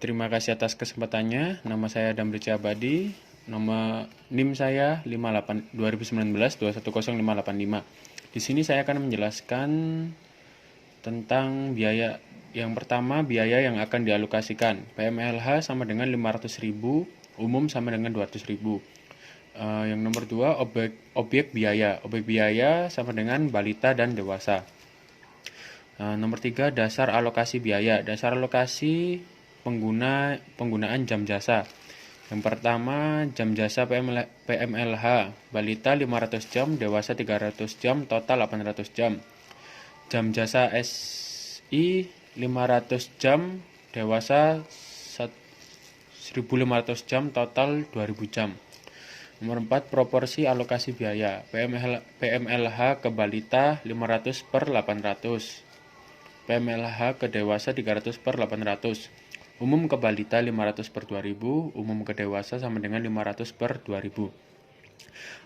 Terima kasih atas kesempatannya. Nama saya Damri Abadi. Nama NIM saya 58 2019 210585. Di sini saya akan menjelaskan tentang biaya. Yang pertama, biaya yang akan dialokasikan. PMLH sama dengan 500.000, umum sama dengan 200.000. Yang nomor 2, objek biaya. Objek biaya sama dengan balita dan dewasa. Nomor 3, dasar alokasi biaya. Dasar alokasi penggunaan jam jasa. Yang pertama, jam jasa PMLH, balita 500 jam, dewasa 300 jam, total 800 jam. Jam jasa SI 500 jam, dewasa 1.500 jam, total 2.000 jam. Nomor 4, proporsi alokasi biaya. PMLH ke balita 500 per 800. PMLH ke dewasa 300 per 800. Umum ke balita 500 per 2000, umum ke dewasa sama dengan 500 per 2000.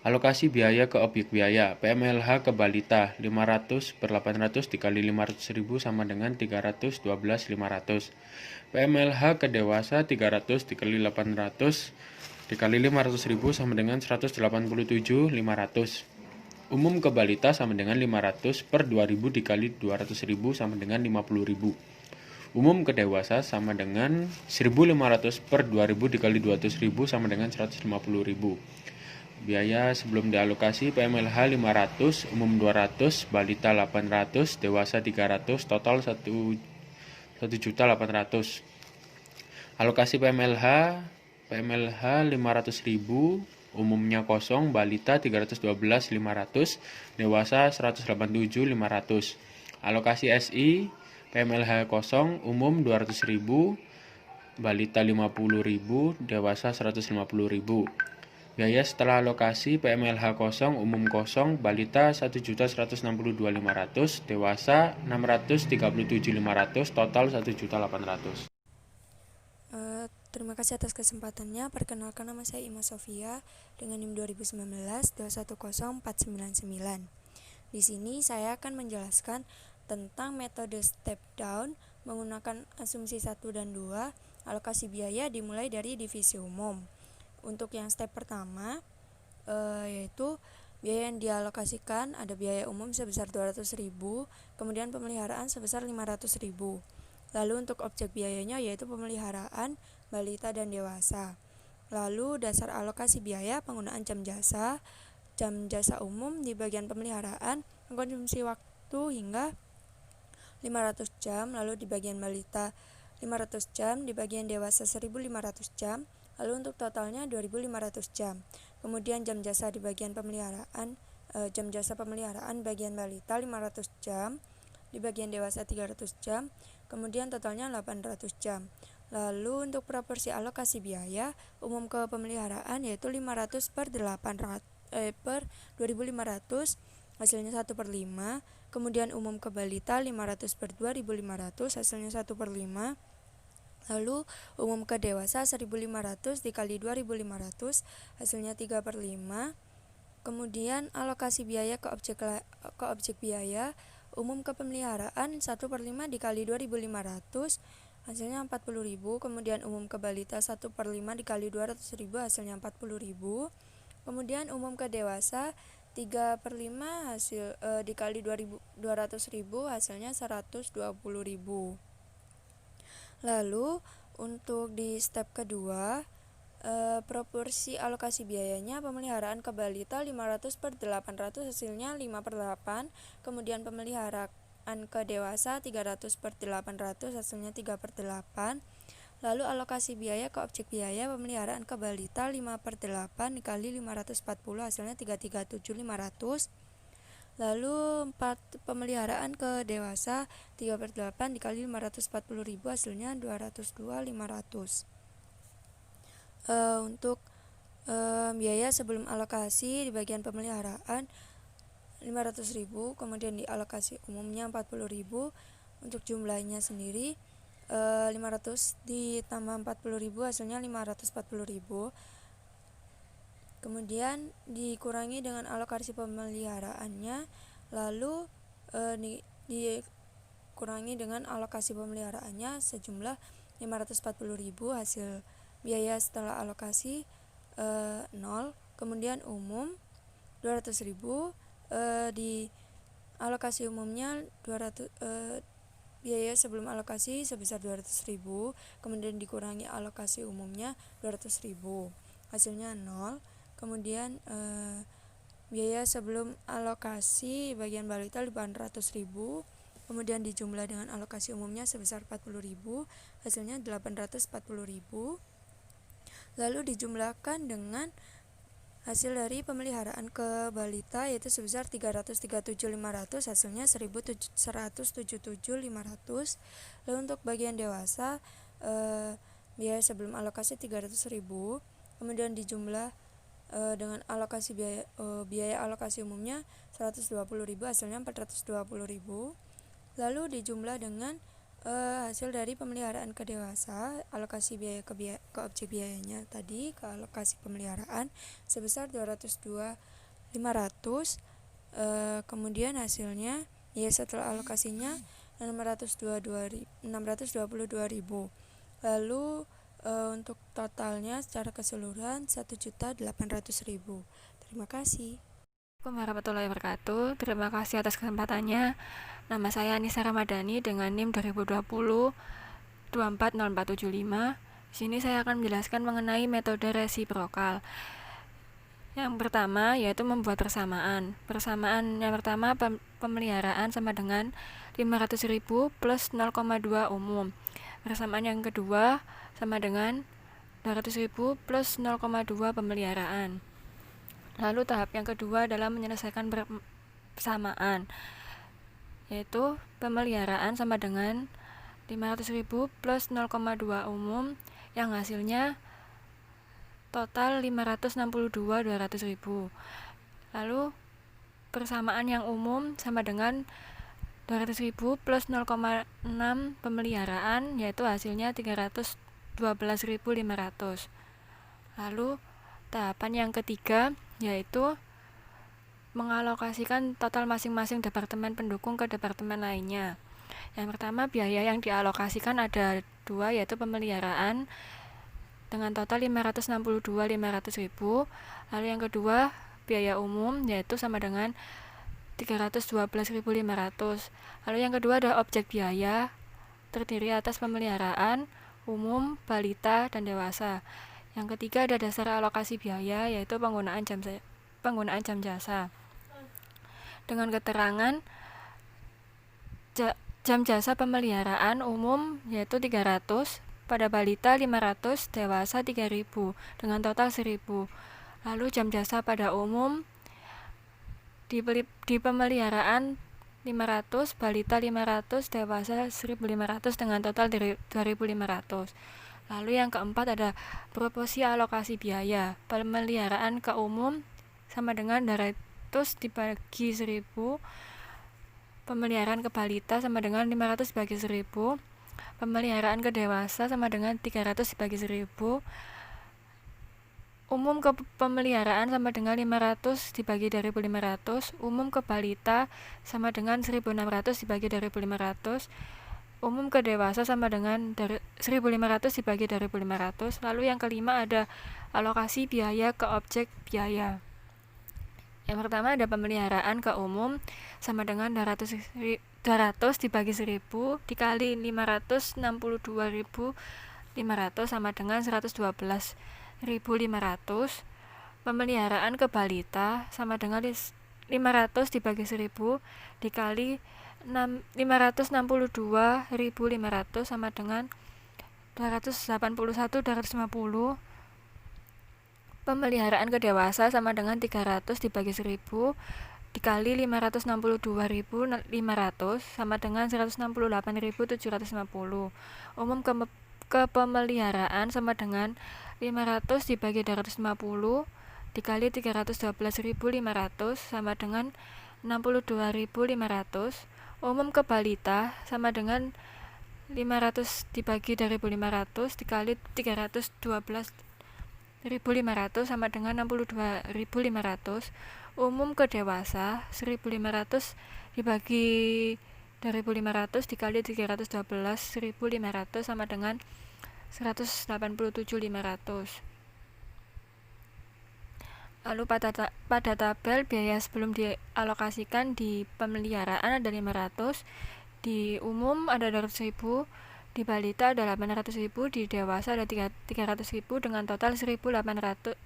Alokasi biaya ke objek biaya. PMLH ke balita 500 per 800 dikali 500.000 sama dengan 312.500. PMLH ke dewasa 300 dikali 800 dikali 500.000 sama dengan 187.500. Umum ke balita sama dengan 500 per 2000 dikali 200.000 sama dengan 50.000. Umum ke dewasa sama dengan 1.500 per 2000 dikali 200.000 sama dengan 150.000. Biaya sebelum dialokasi PMLH 500, umum 200, balita 800, dewasa 300, total 1.800.000. Alokasi PMLH 500.000, umumnya kosong, balita 312.500, dewasa 187.500. Alokasi SI PMLH kosong, umum 200.000, balita 50.000, dewasa 150.000. Biaya setelah alokasi PMLH kosong, umum kosong, balita 1.162.500, dewasa 637.500, total 1.800.000. Terima kasih atas kesempatannya. Perkenalkan, nama saya Ima Sofia dengan NIM 2019 210499. Di sini saya akan menjelaskan tentang metode step down menggunakan asumsi 1 dan 2. Alokasi biaya dimulai dari divisi umum. Untuk yang step pertama yaitu biaya yang dialokasikan, ada biaya umum sebesar 200.000, kemudian pemeliharaan sebesar 500.000. Lalu untuk objek biayanya yaitu pemeliharaan balita dan dewasa. Lalu dasar alokasi biaya penggunaan jam jasa umum di bagian pemeliharaan mengkonsumsi waktu hingga 500 jam, lalu di bagian balita 500 jam, di bagian dewasa 1.500 jam, lalu untuk totalnya 2.500 jam. Kemudian jam jasa di bagian pemeliharaan, jam jasa pemeliharaan bagian balita 500 jam, di bagian dewasa 300 jam, kemudian totalnya 800 jam. Lalu untuk proporsi alokasi biaya umum ke pemeliharaan yaitu 500 per 2.500, hasilnya 1/5. Kemudian umum ke balita 500 per 2.500, hasilnya 1/5. Lalu umum ke dewasa 1.500 dikali 2.500, hasilnya 3/5. Kemudian alokasi biaya ke objek biaya umum ke pemeliharaan 1/5 dikali 2.500, hasilnya 40.000. Kemudian umum ke balita 1/5 dikali 200.000, hasilnya 40.000. Kemudian umum ke dewasa 3/5 dikali 200.000, hasilnya 120.000. Lalu untuk di step kedua, proporsi alokasi biayanya pemeliharaan ke balita 500 per 800, hasilnya 5/8. Kemudian pemeliharaan ke dewasa 300 per 800, hasilnya 3/8. Lalu alokasi biaya ke objek biaya pemeliharaan ke balita 5/8 dikali 540, hasilnya 337.500. Lalu pemeliharaan ke dewasa 3/8 dikali 540.000, hasilnya 202.500. Untuk biaya sebelum alokasi di bagian pemeliharaan 500.000, kemudian di alokasi umumnya 40.000. Untuk jumlahnya sendiri 500 ditambah 40.000, hasilnya 540.000. Kemudian dikurangi dengan alokasi pemeliharaannya, lalu dikurangi dengan alokasi pemeliharaannya sejumlah 540.000, hasil biaya setelah alokasi 0, kemudian umum 200.000, di alokasi umumnya 200, biaya sebelum alokasi sebesar 200.000, kemudian dikurangi alokasi umumnya 200.000, hasilnya 0. Kemudian biaya sebelum alokasi bagian balita 800.000, kemudian dijumlah dengan alokasi umumnya sebesar 40.000, hasilnya 840.000. Lalu dijumlahkan dengan hasil dari pemeliharaan ke balita yaitu sebesar 337.500, hasilnya 1.177.500. Lalu untuk bagian dewasa biaya sebelum alokasi 300.000, kemudian dijumlah dengan alokasi biaya alokasi umumnya 120.000, hasilnya 420.000. Lalu dijumlah dengan hasil dari pemeliharaan ke dewasa, alokasi biaya ke objek biayanya tadi ke alokasi pemeliharaan sebesar 202.500, kemudian hasilnya ya setelah alokasinya 622.000. Lalu untuk totalnya secara keseluruhan 1.800.000. Terima kasih. Assalamualaikum warahmatullahi wabarakatuh. Terima kasih atas kesempatannya. Nama saya Anissa Ramadhani dengan NIM 2020-240475. Di sini saya akan menjelaskan mengenai metode resiprokal. Yang pertama yaitu membuat persamaan. Persamaan yang pertama pemeliharaan sama dengan 500.000 plus 0,2 umum. Persamaan yang kedua sama dengan 200.000 plus 0,2 pemeliharaan. Lalu tahap yang kedua adalah menyelesaikan persamaan, yaitu pemeliharaan sama dengan 500.000 plus 0,2 umum yang hasilnya total 562.200.000. Lalu persamaan yang umum sama dengan 200.000 plus 0,6 pemeliharaan yaitu hasilnya 312.500. Lalu tahapan yang ketiga yaitu mengalokasikan total masing-masing departemen pendukung ke departemen lainnya. Yang pertama biaya yang dialokasikan ada 2 yaitu pemeliharaan dengan total 562.500.000. Lalu yang kedua biaya umum yaitu sama dengan 312.500. Lalu yang kedua ada objek biaya terdiri atas pemeliharaan, umum, balita, dan dewasa. Yang ketiga ada dasar alokasi biaya yaitu penggunaan jam jasa. Dengan keterangan jam jasa pemeliharaan umum yaitu 300, pada balita 500, dewasa 3.000 dengan total 1.000. Lalu jam jasa pada umum di pemeliharaan 500, balita 500, dewasa 1.500 dengan total 2.500. Lalu yang keempat ada proporsi alokasi biaya. Pemeliharaan ke umum sama dengan 200 dibagi 1.000. Pemeliharaan ke balita sama dengan 500 dibagi 1.000. Pemeliharaan ke dewasa sama dengan 300 dibagi 1.000. Umum ke pemeliharaan sama dengan 500 dibagi 2.500. Umum ke balita sama dengan 1.600 dibagi 2.500. Umum ke dewasa sama dengan 1.500 dibagi 2.500. Lalu yang kelima ada alokasi biaya ke objek biaya. Yang pertama ada pemeliharaan ke umum sama dengan 200 dibagi 1.000 dikali 562.500 sama dengan 112.500. Pemeliharaan ke balita sama dengan 500 dibagi 1.000 dikali 562.500 sama dengan 281.250. Pemeliharaan ke dewasa sama dengan 300 dibagi 1.000 dikali 562.500 sama dengan 168.750. Umum ke pemeliharaan sama dengan 500 dibagi 250 dikali 312.500 sama dengan 62.500. Umum ke balita sama dengan 500 dibagi 2.500 dikali 312.500 sama dengan 62.500. Umum ke dewasa 1.500 dibagi 2.500 dikali 312.500 sama dengan 187.500. Lalu pada tabel biaya sebelum dialokasikan di pemeliharaan ada 500, di umum ada 200.000, di balita ada 800.000, di dewasa ada 300.000 dengan total 1.800.000.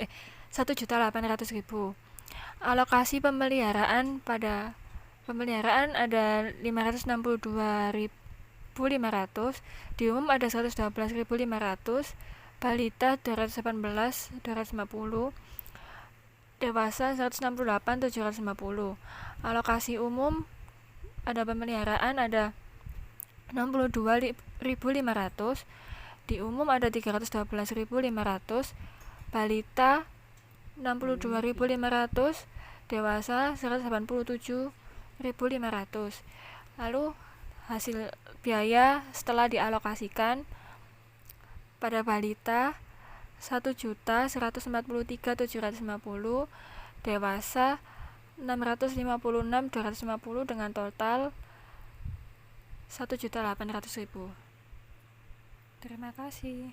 Alokasi pemeliharaan pada pemeliharaan ada 562.500, di umum ada 112.500, balita 218.250, dewasa 168.750. Alokasi umum ada pemeliharaan ada 62.500, di umum ada 312.500, balita 62.500, dewasa 187.500. Lalu hasil biaya setelah dialokasikan pada balita 1.143.750, dewasa 656.250 dengan total 1.800.000. Terima kasih.